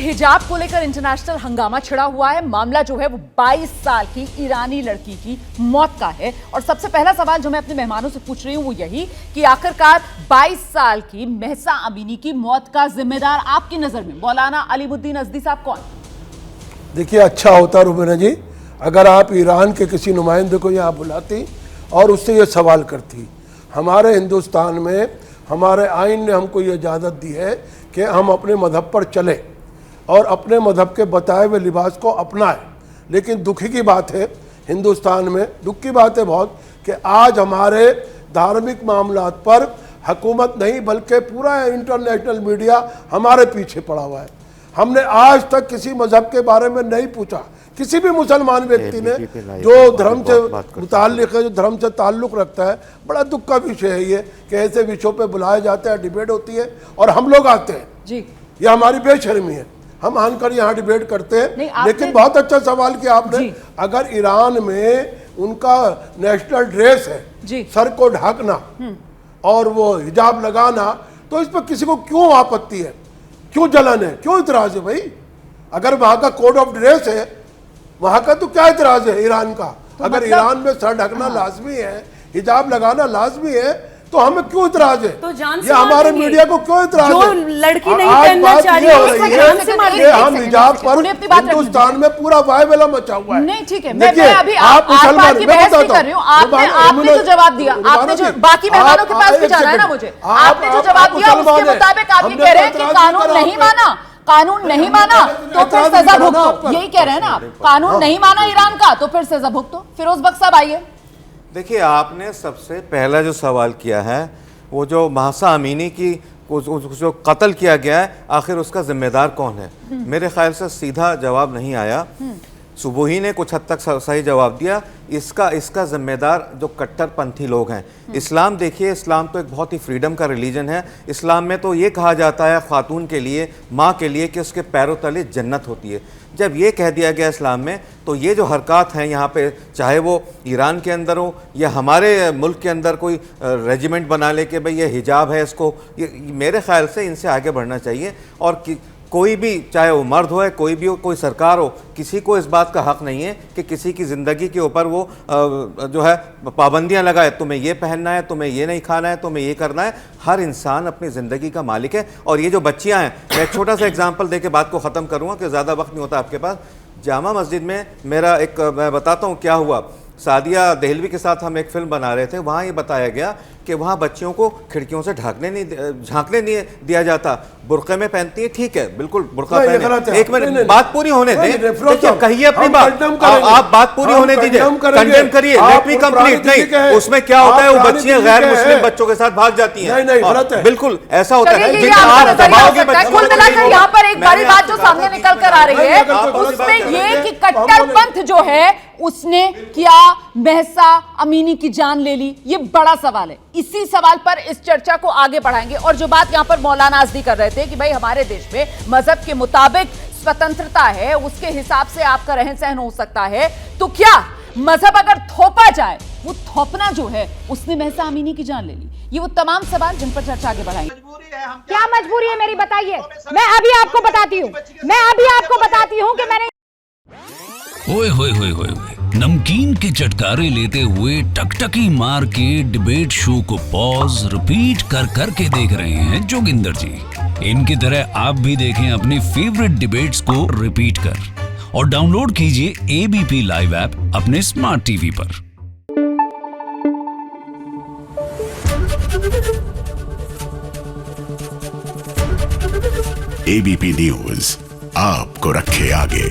हिजाब को लेकर इंटरनेशनल हंगामा छिड़ा हुआ है। मामला जो है वो 22 साल की ईरानी लड़की की मौत का है। और सबसे पहला सवाल जो मैं अपने मेहमानों से पूछ रही हूं वो यही कि आखिरकार 22 साल की महसा अमीनी की मौत का जिम्मेदार आपकी नजर में मौलाना अलीमुद्दीन अज़दी साहब कौन? देखिए, अच्छा होता रुबीना जी अगर आप ईरान के किसी नुमाइंदे को यहाँ बुलाती और उससे ये सवाल करती। हमारे हिंदुस्तान में हमारे आइन ने हमको ये इजाज़त दी है कि हम अपने मज़हब पर चलें और अपने मज़हब के बताए हुए लिबास को अपनाएं। लेकिन दुखी की बात है, हिंदुस्तान में दुख की बात है बहुत कि आज हमारे धार्मिक मामलात पर हुकूमत नहीं बल्कि पूरा इंटरनेशनल मीडिया हमारे पीछे पड़ा हुआ है। हमने आज तक किसी मज़हब के बारे में नहीं पूछा। किसी भी मुसलमान व्यक्ति ने जो धर्म से मुताल्लिक़ है, जो धर्म से ताल्लुक़ रखता है, बड़ा दुख का विषय है ये कि ऐसे विषयों पे बुलाए जाते हैं, डिबेट होती है और हम लोग आते हैं जी। ये हमारी बेशर्मी है, हम आनकर यहाँ डिबेट करते हैं। लेकिन बहुत अच्छा सवाल किया आपने। अगर ईरान में उनका नेशनल ड्रेस है सर को ढकना और वो हिजाब लगाना, तो इस पर किसी को क्यों आपत्ति है, क्यों जलन है, क्यों इतराज है भाई? अगर वहाँ का कोड ऑफ ड्रेस है वहाँ का तो क्या इतराज है ईरान का? तो अगर ईरान में सर ढकना लाजमी है, हिजाब लगाना लाजमी है, तो हमें क्यों इतराज है? तो ये हमारे मीडिया को क्यों इतराज है? लड़की नहीं पहनना चाहिए, हम हिजाब पर हिंदुस्तान में पूरा वायवला मचा हुआ है। नहीं ठीक है, मैं अभी आप मुसलमान की बहस नहीं कर रही हूँ। आपने जो जवाब दिया, आपने जो बाकी मेहमानों के पास भी जाना है ना, मुझे आपने जो जवाब दिया उसके मुताबिक आप ये कह रहे हैं कि कानून नहीं माना, कानून नहीं माना तो फिर सजा भुगतो, यही कह रहे हैं ना आप? कानून नहीं माना ईरान का तो फिर सजा भुगतो। फिरोज बख्श साहब आइए। देखिए, आपने सबसे पहला जो सवाल किया है वो जो महसा अमीनी की जो कत्ल किया गया है, आखिर उसका जिम्मेदार कौन है? मेरे ख्याल से सीधा जवाब नहीं आया। सुबुही ने कुछ हद तक सही जवाब दिया। इसका जिम्मेदार जो कट्टरपंथी लोग हैं। इस्लाम देखिए, इस्लाम तो एक बहुत ही फ्रीडम का रिलीजन है। इस्लाम में तो ये कहा जाता है ख़ातून के लिए, माँ के लिए, कि उसके पैरों तले जन्नत होती है। जब ये कह दिया गया इस्लाम में, तो ये जो हरकत हैं यहाँ पे, चाहे वो ईरान के अंदर हो या हमारे मुल्क के अंदर कोई रेजिमेंट बना ले कि भाई ये हिजाब है, इसको मेरे ख्याल से इनसे आगे बढ़ना चाहिए। और कोई भी, चाहे वो मर्द हो, कोई भी हो, कोई सरकार हो, किसी को इस बात का हक नहीं है कि किसी की ज़िंदगी के ऊपर वो जो है पाबंदियां लगाए। तुम्हें ये पहनना है, तुम्हें ये नहीं खाना है, तुम्हें ये करना है। हर इंसान अपनी ज़िंदगी का मालिक है। और ये जो बच्चियां हैं, मैं एक छोटा सा एग्जांपल दे के बात को ख़त्म करूँगा कि ज़्यादा वक्त नहीं होता आपके पास। जामा मस्जिद में मैं बताता हूँ क्या हुआ। सादिया देहलवी के साथ हम एक फिल्म बना रहे थे। वहाँ ये बताया गया कि वहाँ बच्चियों को खिड़कियों से झांकने नहीं दिया जाता। बुर्के में पहनती है, ठीक है, बिल्कुल बुर्का पहने। एक मिनट, बात पूरी होने दें, कहिए अपनी बात। आप बात पूरी होने दीजिए, कंडेम करिए, लेट मी कंप्लीट। नहीं, उसमें क्या होता है, वो बच्चियां गैर मुस्लिम बच्चों के साथ भाग जाती हैं। बिल्कुल ऐसा होता है। यहाँ पर एक बड़ी बात जो सामने निकल कर आ रही है उसमें ये कि कट्टरपंथ जो है उसने क्या महसा अमीनी की जान ले ली, ये बड़ा सवाल है। इसी सवाल पर इस चर्चा को आगे बढ़ाएंगे। और जो बात यहां पर मौलाना अज़दी कर रहे थे कि भाई हमारे देश में मजहब के मुताबिक स्वतंत्रता है, उसके हिसाब से आपका रहन सहन हो सकता है, तो क्या मजहब अगर थोपा जाए, वो थोपना जो है उसने महसा अमीनी की जान ले ली? ये वो तमाम सवाल जिन पर चर्चा आगे बढ़ाएंगे। क्या मजबूरी है मेरी, बताइए। मैं अभी आपको बताती हूँ कि मैंने ओए होए होए होए, नमकीन के चटकारे लेते हुए टकटकी मार के डिबेट शो को पॉज रिपीट कर करके देख रहे हैं जोगिंदर जी। इनकी तरह आप भी देखें अपनी फेवरेट डिबेट्स को रिपीट कर और डाउनलोड कीजिए एबीपी लाइव ऐप अपने स्मार्ट टीवी पर। एबीपी न्यूज आपको रखे आगे।